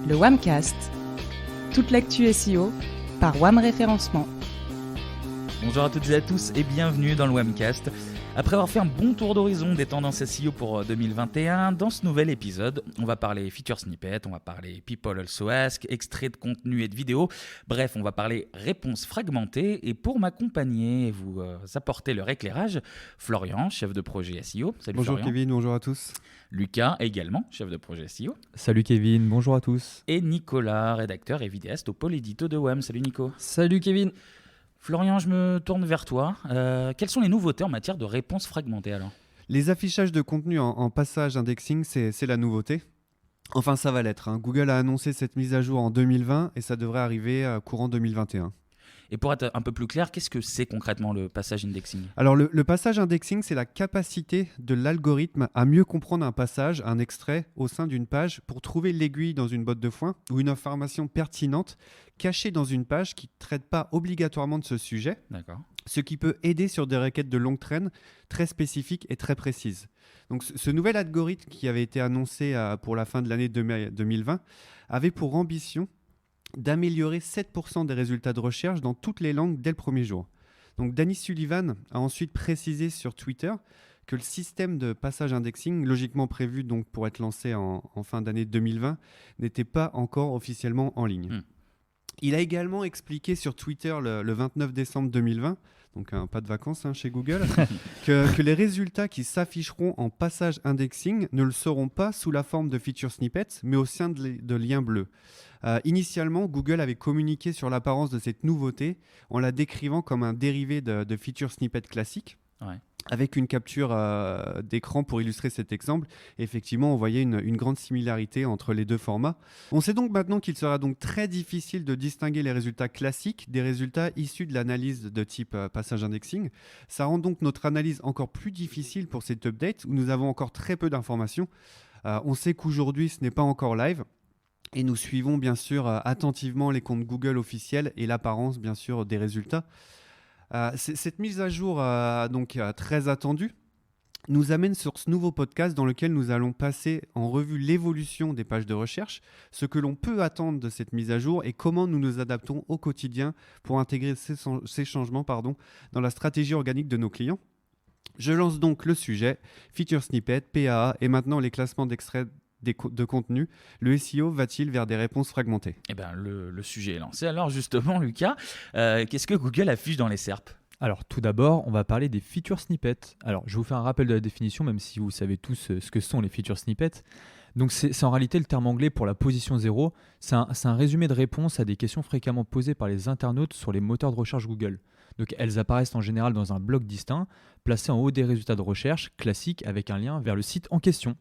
le WAMcast, toute l'actu SEO par WAM Référencement. Bonjour à toutes et à tous et bienvenue dans le WAMcast. Après avoir fait un bon tour d'horizon des tendances SEO pour 2021, dans ce nouvel épisode, on va parler feature snippet, on va parler people also ask, extraits de contenu et de vidéos. Bref, on va parler réponses fragmentées. Et pour m'accompagner et vous apporter leur éclairage, Florian, chef de projet SEO. Salut bonjour Florian. Kevin, bonjour à tous. Lucas, également chef de projet SEO. Salut Kevin, bonjour à tous. Et Nicolas, rédacteur et vidéaste au pôle édito de WAM. Salut Nico. Salut Kevin. Florian, je me tourne vers toi. Quelles sont les nouveautés en matière de réponses fragmentées alors ? Les affichages de contenu en passage indexing, c'est la nouveauté. Enfin, ça va l'être. Google a annoncé cette mise à jour en 2020 et ça devrait arriver courant 2021. Et pour être un peu plus clair, qu'est-ce que c'est concrètement le passage indexing ? Alors, le passage indexing, c'est la capacité de l'algorithme à mieux comprendre un passage, un extrait au sein d'une page pour trouver l'aiguille dans une botte de foin ou une information pertinente cachée dans une page qui ne traite pas obligatoirement de ce sujet. D'accord. Ce qui peut aider sur des requêtes de longue traîne très spécifiques et très précises. Donc, ce nouvel algorithme qui avait été annoncé pour la fin de l'année 2020 avait pour ambition d'améliorer 7% des résultats de recherche dans toutes les langues dès le premier jour. Donc Danny Sullivan a ensuite précisé sur Twitter que le système de passage indexing, logiquement prévu donc pour être lancé en fin d'année 2020, n'était pas encore officiellement en ligne. Il a également expliqué sur Twitter le 29 décembre 2020, donc pas de vacances chez Google, que les résultats qui s'afficheront en passage indexing ne le seront pas sous la forme de feature snippets, mais au sein de liens bleus. Initialement, Google avait communiqué sur l'apparence de cette nouveauté en la décrivant comme un dérivé de feature snippet classique. Ouais. Avec une capture d'écran pour illustrer cet exemple. Effectivement, on voyait une grande similarité entre les deux formats. On sait donc maintenant qu'il sera donc très difficile de distinguer les résultats classiques des résultats issus de l'analyse de type passage indexing. Ça rend donc notre analyse encore plus difficile pour cette update où nous avons encore très peu d'informations. On sait qu'aujourd'hui, ce n'est pas encore live. Et nous suivons bien sûr attentivement les comptes Google officiels et l'apparence bien sûr des résultats. Cette mise à jour donc très attendue nous amène sur ce nouveau podcast dans lequel nous allons passer en revue l'évolution des pages de recherche, ce que l'on peut attendre de cette mise à jour et comment nous nous adaptons au quotidien pour intégrer ces changements dans la stratégie organique de nos clients. Je lance donc le sujet, feature snippet, PAA et maintenant les classements d'extraits de contenu. Le SEO va-t-il vers des réponses fragmentées ? Eh bien, le sujet est lancé. Alors justement, Lucas, qu'est-ce que Google affiche dans les SERP ? Alors tout d'abord, on va parler des feature snippets. Alors je vais vous faire un rappel de la définition, même si vous savez tous ce que sont les feature snippets. Donc c'est en réalité le terme anglais pour la position 0. C'est un résumé de réponses à des questions fréquemment posées par les internautes sur les moteurs de recherche Google. Donc elles apparaissent en général dans un bloc distinct, placé en haut des résultats de recherche, classique, avec un lien vers le site en question.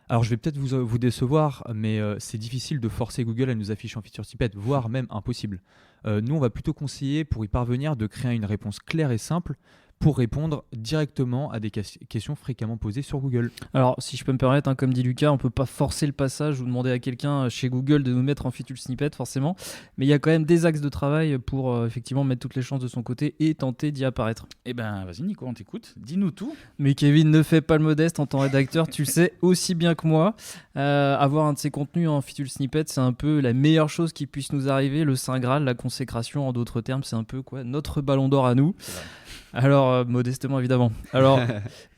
Alors je vais peut-être vous décevoir, mais c'est difficile de forcer Google à nous afficher en feature snippet, voire même impossible. Nous, on va plutôt conseiller, pour y parvenir, de créer une réponse claire et simple pour répondre directement à des questions fréquemment posées sur Google. Alors, si je peux me permettre, comme dit Lucas, on ne peut pas forcer le passage ou demander à quelqu'un chez Google de nous mettre en feature snippet, forcément. Mais il y a quand même des axes de travail pour effectivement mettre toutes les chances de son côté et tenter d'y apparaître. Eh ben, vas-y Nico, on t'écoute. Dis-nous tout. Mais Kevin, ne fais pas le modeste en tant que rédacteur, tu le sais aussi bien que moi. Avoir un de ces contenus en feature snippet, c'est un peu la meilleure chose qui puisse nous arriver, le Saint Graal, la consécration, en d'autres termes, c'est un peu notre ballon d'or à nous. Alors, modestement évidemment. Alors,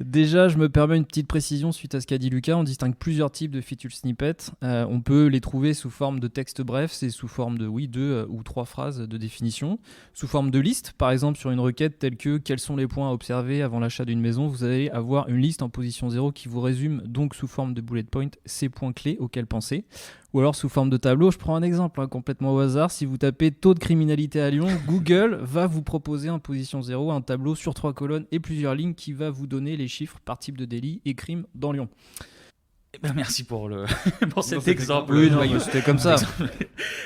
déjà, je me permets une petite précision suite à ce qu'a dit Lucas. On distingue plusieurs types de feature snippets. On peut les trouver sous forme de texte bref, c'est sous forme de 2 ou 3 phrases de définition. Sous forme de liste, par exemple sur une requête telle que quels sont les points à observer avant l'achat d'une maison, vous allez avoir une liste en position 0 qui vous résume donc sous forme de bullet point ces points clés auxquels penser. Ou alors sous forme de tableau, je prends un exemple complètement au hasard. Si vous tapez taux de criminalité à Lyon, Google va vous proposer en position 0 un tableau sur 3 colonnes et plusieurs lignes qui va vous donner les chiffres par type de délit et crime dans Lyon. Eh ben, merci pour cet exemple. Oui, non, c'était comme ça.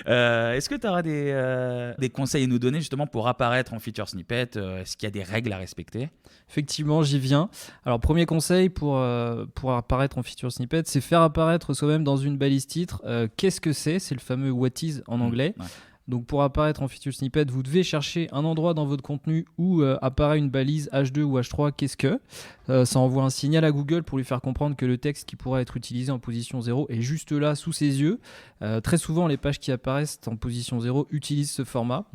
Est-ce que tu auras des conseils à nous donner justement pour apparaître en feature snippet ? Est-ce qu'il y a des règles à respecter ? Effectivement, j'y viens. Alors, premier conseil pour apparaître en feature snippet, c'est faire apparaître soi-même dans une balise titre. Qu'est-ce que c'est ? C'est le fameux what is en anglais. Ouais. Donc pour apparaître en feature snippet, vous devez chercher un endroit dans votre contenu où apparaît une balise H2 ou H3. Qu'est-ce que ça envoie un signal à Google pour lui faire comprendre que le texte qui pourrait être utilisé en position 0 est juste là sous ses yeux. Très souvent, les pages qui apparaissent en position 0 utilisent ce format.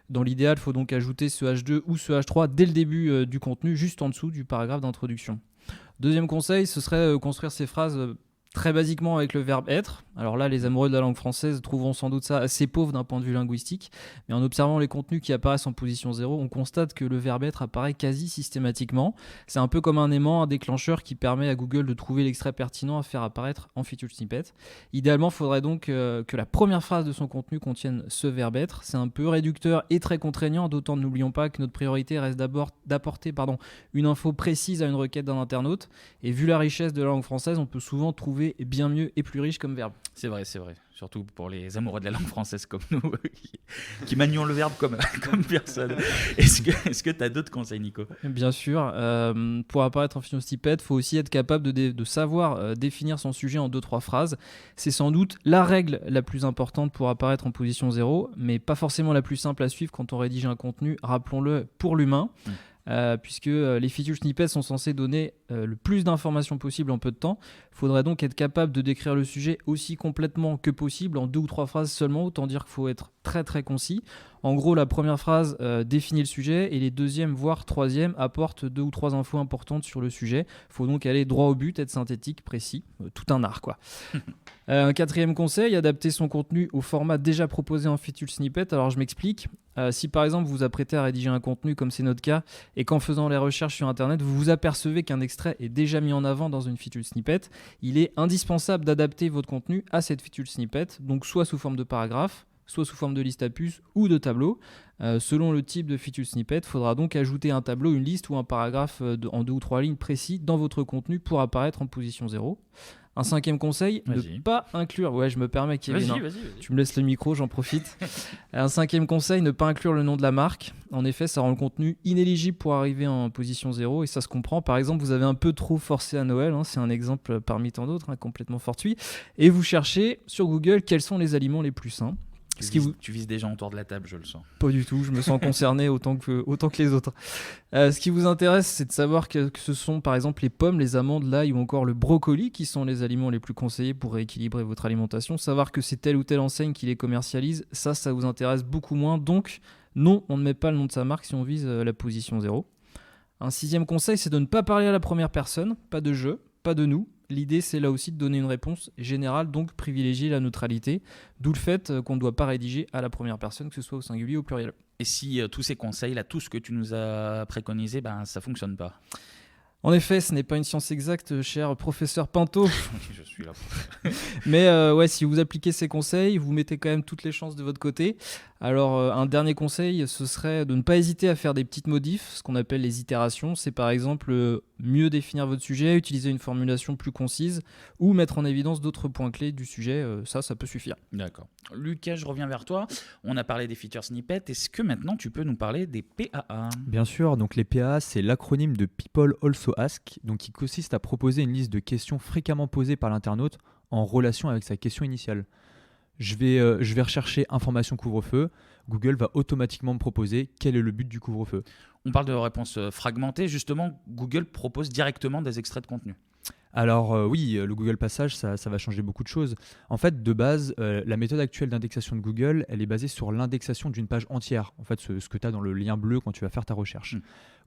Dans l'idéal, il faut donc ajouter ce H2 ou ce H3 dès le début du contenu, juste en dessous du paragraphe d'introduction. Deuxième conseil, ce serait construire ces phrases très basiquement avec le verbe être. Alors là, les amoureux de la langue française trouveront sans doute ça assez pauvre d'un point de vue linguistique, mais en observant les contenus qui apparaissent en position 0, on constate que le verbe être apparaît quasi systématiquement. C'est un peu comme un aimant, un déclencheur qui permet à Google de trouver l'extrait pertinent à faire apparaître en feature snippet. Idéalement, il faudrait donc que la première phrase de son contenu contienne ce verbe être. C'est un peu réducteur et très contraignant, d'autant n'oublions pas que notre priorité reste d'abord d'apporter une info précise à une requête d'un internaute. Et vu la richesse de la langue française, on peut souvent trouver bien mieux et plus riche comme verbe. C'est vrai. Surtout pour les amoureux de la langue française comme nous, qui manions le verbe comme personne. Est-ce que tu as d'autres conseils, Nico ? Bien sûr. Pour apparaître en feature snippet, il faut aussi être capable de savoir définir son sujet en 2-3 phrases. C'est sans doute la règle la plus importante pour apparaître en position 0, mais pas forcément la plus simple à suivre quand on rédige un contenu, rappelons-le, pour l'humain. Puisque les feature snippets sont censés donner le plus d'informations possible en peu de temps. Il faudrait donc être capable de décrire le sujet aussi complètement que possible en 2 ou 3 phrases seulement, autant dire qu'il faut être très très concis. En gros, la première phrase définit le sujet et les deuxième voire troisième apportent 2 ou 3 infos importantes sur le sujet. Il faut donc aller droit au but, être synthétique, précis, tout un art quoi. Un 4e conseil, adapter son contenu au format déjà proposé en feature snippet. Alors je m'explique. Si par exemple vous vous apprêtez à rédiger un contenu comme c'est notre cas et qu'en faisant les recherches sur internet vous vous apercevez qu'un extrait est déjà mis en avant dans une feature snippet, il est indispensable d'adapter votre contenu à cette feature snippet, donc soit sous forme de paragraphe, soit sous forme de liste à puces ou de tableau. Selon le type de feature snippet, il faudra donc ajouter un tableau, une liste ou un paragraphe en 2 ou 3 lignes précis dans votre contenu pour apparaître en position 0. Un 5e conseil, ne pas inclure... Ouais, je me permets, Kevin. Vas-y. Tu me laisses le micro, j'en profite. Un 5e conseil, ne pas inclure le nom de la marque. En effet, ça rend le contenu inéligible pour arriver en position 0 et ça se comprend. Par exemple, vous avez un peu trop forcé à Noël, c'est un exemple parmi tant d'autres, complètement fortuit. Et vous cherchez sur Google quels sont les aliments les plus sains. Tu vises des gens autour de la table, je le sens. Pas du tout, je me sens concerné autant que les autres. Ce qui vous intéresse, c'est de savoir que ce sont par exemple les pommes, les amandes, l'ail ou encore le brocoli qui sont les aliments les plus conseillés pour rééquilibrer votre alimentation. Savoir que c'est telle ou telle enseigne qui les commercialise, ça vous intéresse beaucoup moins. Donc non, on ne met pas le nom de sa marque si on vise la position 0. Un 6e conseil, c'est de ne pas parler à la première personne, pas de je, pas de nous. L'idée, c'est là aussi de donner une réponse générale, donc privilégier la neutralité, d'où le fait qu'on ne doit pas rédiger à la première personne, que ce soit au singulier ou au pluriel. Et si tous ces conseils, là, tout ce que tu nous as préconisé, ça ne fonctionne pas ? En effet, ce n'est pas une science exacte, cher professeur Pinto. Je suis là. Mais si vous appliquez ces conseils, vous mettez quand même toutes les chances de votre côté. Alors, un dernier conseil, ce serait de ne pas hésiter à faire des petites modifs, ce qu'on appelle les itérations. C'est par exemple mieux définir votre sujet, utiliser une formulation plus concise ou mettre en évidence d'autres points clés du sujet. Ça peut suffire. D'accord. Lucas, je reviens vers toi. On a parlé des feature snippets. Est-ce que maintenant tu peux nous parler des PAA ? Bien sûr, donc les PAA, c'est l'acronyme de People Also Ask, donc qui consiste à proposer une liste de questions fréquemment posées par l'internaute en relation avec sa question initiale. Je vais rechercher information couvre-feu. Google va automatiquement me proposer quel est le but du couvre-feu. On parle de réponses fragmentées. Justement, Google propose directement des extraits de contenu. Alors oui, le Google Passage, ça va changer beaucoup de choses. En fait, de base, la méthode actuelle d'indexation de Google, elle est basée sur l'indexation d'une page entière. En fait, ce que tu as dans le lien bleu quand tu vas faire ta recherche.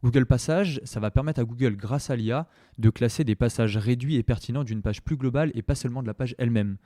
Google Passage, ça va permettre à Google, grâce à l'IA, de classer des passages réduits et pertinents d'une page plus globale et pas seulement de la page elle-même.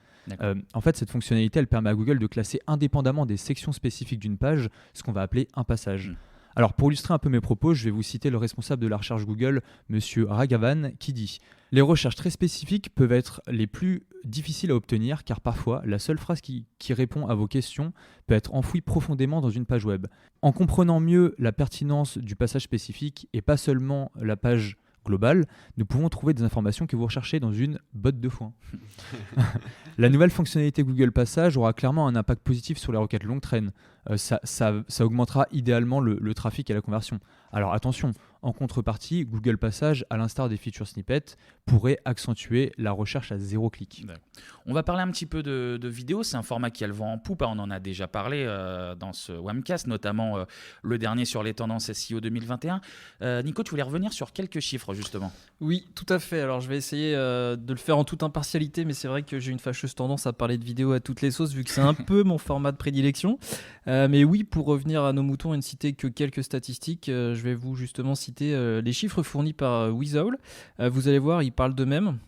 En fait, cette fonctionnalité, elle permet à Google de classer indépendamment des sections spécifiques d'une page, ce qu'on va appeler un passage. Alors, pour illustrer un peu mes propos, je vais vous citer le responsable de la recherche Google, Monsieur Raghavan, qui dit « Les recherches très spécifiques peuvent être les plus difficiles à obtenir car parfois, la seule phrase qui répond à vos questions peut être enfouie profondément dans une page web. En comprenant mieux la pertinence du passage spécifique et pas seulement la page globale, nous pouvons trouver des informations que vous recherchez dans une botte de foin. » La nouvelle fonctionnalité Google Passage aura clairement un impact positif sur les requêtes longue traîne. ça augmentera idéalement le trafic et la conversion. Alors attention, en contrepartie, Google Passage, à l'instar des feature snippets, pourrait accentuer la recherche à 0 clic. On va parler un petit peu de vidéo. C'est un format qui a le vent en poupe. On en a déjà parlé dans ce Wamcast, notamment le dernier sur les tendances SEO 2021. Nico, tu voulais revenir sur quelques chiffres justement. Oui, tout à fait. Alors je vais essayer de le faire en toute impartialité, mais c'est vrai que j'ai une fâcheuse tendance à parler de vidéo à toutes les sauces, vu que c'est un peu mon format de prédilection. Mais oui, pour revenir à nos moutons et ne citer que quelques statistiques, je vais vous justement citer les chiffres fournis par Weasowl. Vous allez voir, ils parlent d'eux-mêmes.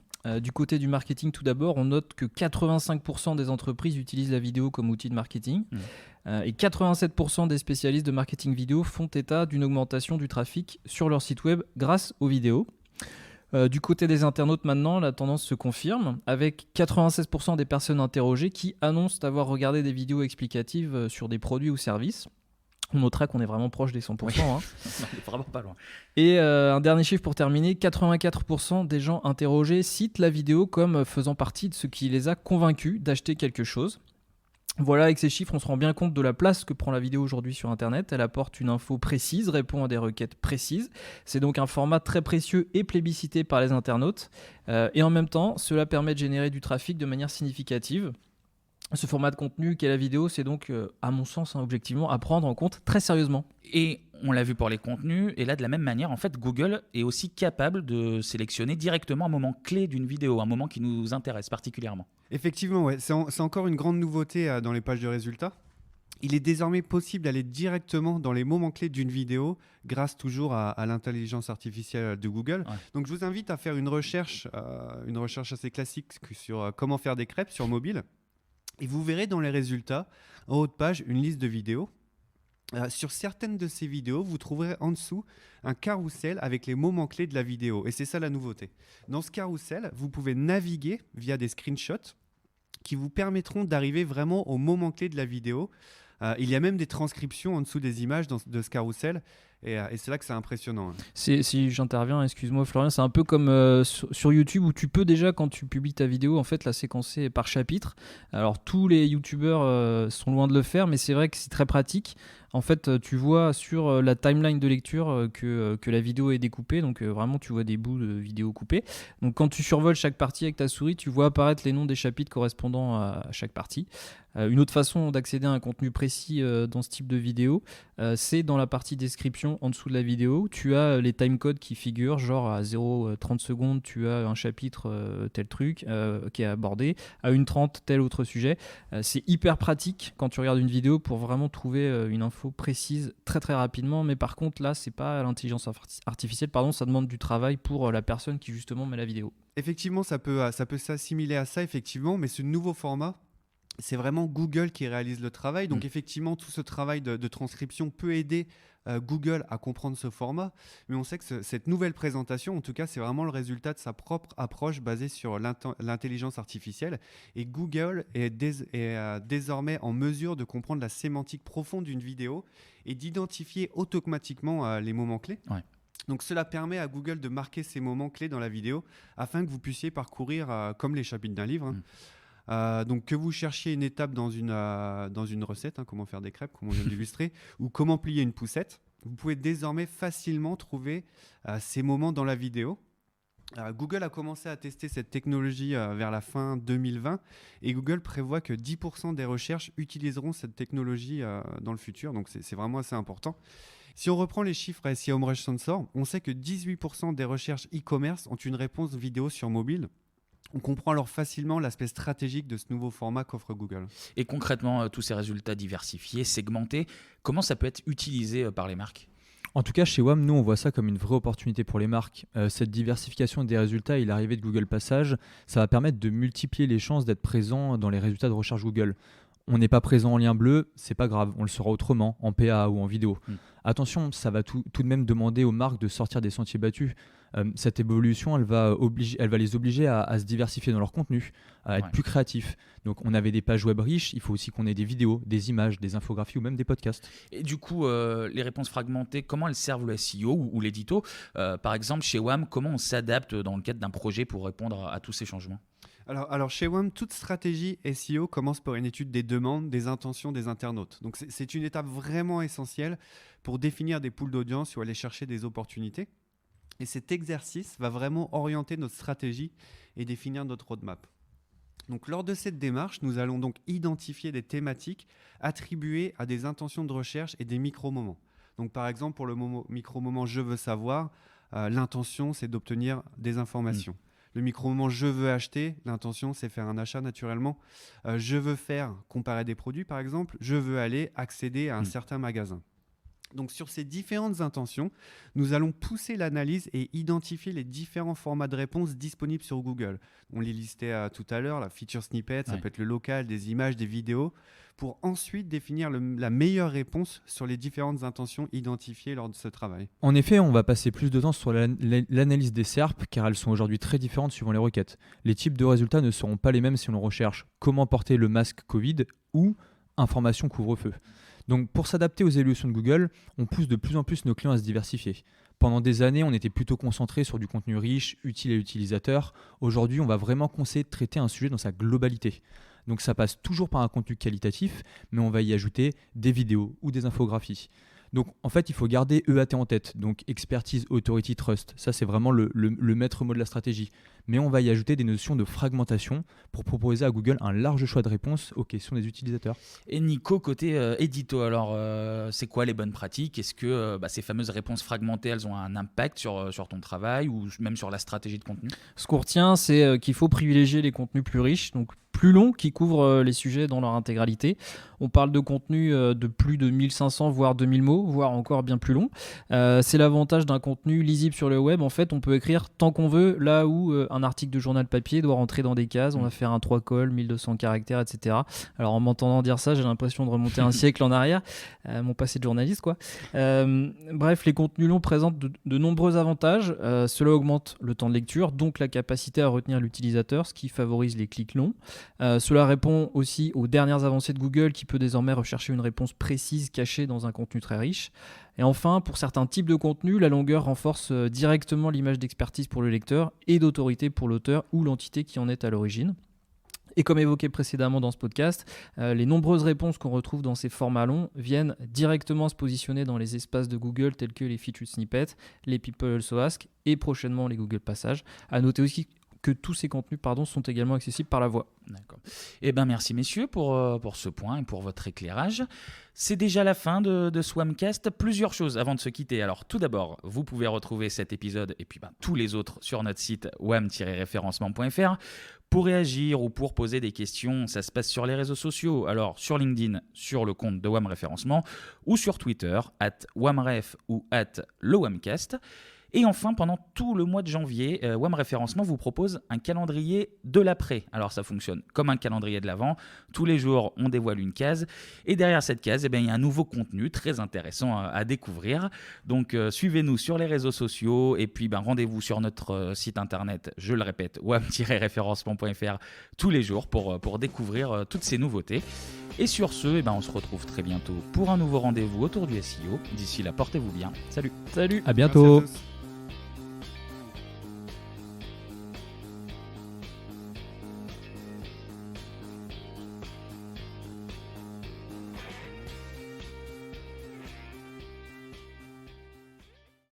Du côté du marketing, tout d'abord, on note que 85% des entreprises utilisent la vidéo comme outil de marketing. Et 87% des spécialistes de marketing vidéo font état d'une augmentation du trafic sur leur site web grâce aux vidéos. Du côté des internautes maintenant, la tendance se confirme avec 96% des personnes interrogées qui annoncent avoir regardé des vidéos explicatives sur des produits ou services. On notera qu'on est vraiment proche des 100%. Oui. On est vraiment pas loin. Et un dernier chiffre pour terminer, 84% des gens interrogés citent la vidéo comme faisant partie de ce qui les a convaincus d'acheter quelque chose. Voilà, avec ces chiffres, on se rend bien compte de la place que prend la vidéo aujourd'hui sur Internet. Elle apporte une info précise, répond à des requêtes précises. C'est donc un format très précieux et plébiscité par les internautes. Et en même temps, cela permet de générer du trafic de manière significative. Ce format de contenu qu'est la vidéo, c'est donc, à mon sens, objectivement, à prendre en compte très sérieusement. Et on l'a vu pour les contenus, et là de la même manière, en fait, Google est aussi capable de sélectionner directement un moment clé d'une vidéo, un moment qui nous intéresse particulièrement. Effectivement, ouais. C'est encore une grande nouveauté dans les pages de résultats. Il est désormais possible d'aller directement dans les moments clés d'une vidéo grâce toujours à l'intelligence artificielle de Google. Ouais. Donc je vous invite à faire une recherche assez classique sur comment faire des crêpes sur mobile. Et vous verrez dans les résultats, en haut de page, une liste de vidéos. Sur certaines de ces vidéos, vous trouverez en dessous un carrousel avec les moments clés de la vidéo. Et c'est ça la nouveauté. Dans ce carrousel, vous pouvez naviguer via des screenshots qui vous permettront d'arriver vraiment au moment clé de la vidéo. Il y a même des transcriptions en dessous des images de ce carrousel. Et c'est là que c'est impressionnant. Si j'interviens, excuse-moi Florian, c'est un peu comme sur YouTube où tu peux déjà, quand tu publies ta vidéo, en fait la séquencer par chapitre. Alors tous les youtubeurs sont loin de le faire, mais c'est vrai que c'est très pratique. En fait, tu vois sur la timeline de lecture que la vidéo est découpée, donc vraiment tu vois des bouts de vidéo coupés. Donc quand tu survoles chaque partie avec ta souris, tu vois apparaître les noms des chapitres correspondant à chaque partie. Une autre façon d'accéder à un contenu précis dans ce type de vidéo, c'est dans la partie description en dessous de la vidéo. Tu as les timecodes qui figurent, genre à 0,30 secondes, tu as un chapitre tel truc qui est abordé, à 1,30 tel autre sujet. C'est hyper pratique quand tu regardes une vidéo pour vraiment trouver une info précise très très rapidement, mais par contre là c'est pas l'intelligence artificielle, ça demande du travail pour la personne qui justement met la vidéo. Effectivement, ça peut s'assimiler à ça, effectivement, mais ce nouveau format, c'est vraiment Google qui réalise le travail. Donc effectivement, tout ce travail de transcription peut aider Google à comprendre ce format. Mais on sait que cette nouvelle présentation, en tout cas, c'est vraiment le résultat de sa propre approche basée sur l'intelligence artificielle. Et Google est désormais en mesure de comprendre la sémantique profonde d'une vidéo et d'identifier automatiquement les moments clés. Ouais. Donc cela permet à Google de marquer ces moments clés dans la vidéo afin que vous puissiez parcourir comme les chapitres d'un livre. Donc que vous cherchiez une étape dans une recette, comment faire des crêpes, comme on vient d'illustrer, ou comment plier une poussette, vous pouvez désormais facilement trouver ces moments dans la vidéo. Google a commencé à tester cette technologie vers la fin 2020 et Google prévoit que 10% des recherches utiliseront cette technologie dans le futur, donc c'est vraiment assez important. Si on reprend les chiffres à SEOMrush Sensor, on sait que 18% des recherches e-commerce ont une réponse vidéo sur mobile. On comprend alors facilement l'aspect stratégique de ce nouveau format qu'offre Google. Et concrètement, tous ces résultats diversifiés, segmentés, comment ça peut être utilisé par les marques ? En tout cas, chez WAM, nous, on voit ça comme une vraie opportunité pour les marques. Cette diversification des résultats et l'arrivée de Google Passage, ça va permettre de multiplier les chances d'être présent dans les résultats de recherche Google. On n'est pas présent en lien bleu, c'est pas grave, on le sera autrement, en PA ou en vidéo. Attention, ça va tout de même demander aux marques de sortir des sentiers battus. Cette évolution, elle va les obliger à se diversifier dans leur contenu, à être plus créatifs. Donc on avait des pages web riches, il faut aussi qu'on ait des vidéos, des images, des infographies ou même des podcasts. Et du coup, les réponses fragmentées, comment elles servent le SEO ou l'édito? Par exemple, chez WAM, comment on s'adapte dans le cadre d'un projet pour répondre à tous ces changements? Alors chez WAM, toute stratégie SEO commence par une étude des demandes, des intentions des internautes. Donc c'est une étape vraiment essentielle pour définir des pools d'audience ou aller chercher des opportunités. Et cet exercice va vraiment orienter notre stratégie et définir notre roadmap. Donc lors de cette démarche, nous allons donc identifier des thématiques attribuées à des intentions de recherche et des micro-moments. Donc par exemple, pour le micro-moment « je veux savoir », l'intention c'est d'obtenir des informations. Le micro-moment « je veux acheter », l'intention c'est faire un achat naturellement. Je veux faire comparer des produits par exemple. Je veux aller accéder à un certain magasin. Donc sur ces différentes intentions, nous allons pousser l'analyse et identifier les différents formats de réponse disponibles sur Google. On les listait tout à l'heure, la feature snippet, ça peut être le local, des images, des vidéos, pour ensuite définir la meilleure réponse sur les différentes intentions identifiées lors de ce travail. En effet, on va passer plus de temps sur l'analyse des SERP, car elles sont aujourd'hui très différentes suivant les requêtes. Les types de résultats ne seront pas les mêmes si l'on recherche comment porter le masque Covid ou information couvre-feu. Donc pour s'adapter aux évolutions de Google, on pousse de plus en plus nos clients à se diversifier. Pendant des années, on était plutôt concentré sur du contenu riche, utile à l'utilisateur. Aujourd'hui, on va vraiment conseiller de traiter un sujet dans sa globalité. Donc ça passe toujours par un contenu qualitatif, mais on va y ajouter des vidéos ou des infographies. Donc en fait, il faut garder EAT en tête, donc expertise, authority, trust. Ça, c'est vraiment le maître mot de la stratégie. Mais on va y ajouter des notions de fragmentation pour proposer à Google un large choix de réponses aux questions des utilisateurs. Et Nico, côté édito, alors c'est quoi les bonnes pratiques? Est-ce que ces fameuses réponses fragmentées, elles ont un impact sur ton travail ou même sur la stratégie de contenu? Ce qu'on retient, c'est qu'il faut privilégier les contenus plus riches, donc plus longs, qui couvrent les sujets dans leur intégralité. On parle de contenus de plus de 1500 voire 2000 mots, voire encore bien plus long. C'est l'avantage d'un contenu lisible sur le web. En fait, on peut écrire tant qu'on veut, là où un article de journal papier doit rentrer dans des cases. On va faire un 3 cols, 1200 caractères, etc. Alors en m'entendant dire ça, j'ai l'impression de remonter un siècle en arrière. Mon passé de journaliste, quoi. Bref, les contenus longs présentent de nombreux avantages. Cela augmente le temps de lecture, donc la capacité à retenir l'utilisateur, ce qui favorise les clics longs. Cela répond aussi aux dernières avancées de Google qui peut désormais rechercher une réponse précise cachée dans un contenu très riche. Et enfin, pour certains types de contenus, la longueur renforce directement l'image d'expertise pour le lecteur et d'autorité pour l'auteur ou l'entité qui en est à l'origine. Et comme évoqué précédemment dans ce podcast, les nombreuses réponses qu'on retrouve dans ces formats longs viennent directement se positionner dans les espaces de Google tels que les featured snippets, les People Also Ask et prochainement les Google Passages. À noter aussi que tous ces contenus sont également accessibles par la voix. D'accord. Eh bien, merci messieurs pour ce point et pour votre éclairage. C'est déjà la fin de ce WAMcast. Plusieurs choses avant de se quitter. Alors tout d'abord, vous pouvez retrouver cet épisode et puis tous les autres sur notre site wam-référencement.fr. Pour réagir ou pour poser des questions, ça se passe sur les réseaux sociaux. Alors sur LinkedIn, sur le compte de WAM Référencement ou sur Twitter, @wamref ou @lewamcast. Et enfin, pendant tout le mois de janvier, WAM Référencement vous propose un calendrier de l'après. Alors ça fonctionne comme un calendrier de l'avant. Tous les jours, on dévoile une case. Et derrière cette case, il y a un nouveau contenu très intéressant à découvrir. Donc suivez-nous sur les réseaux sociaux. Et puis rendez-vous sur notre site internet, je le répète, wam-référencement.fr tous les jours pour découvrir toutes ces nouveautés. Et sur ce, on se retrouve très bientôt pour un nouveau rendez-vous autour du SEO. D'ici là, portez-vous bien. Salut. Salut. À bientôt. Merci à tous.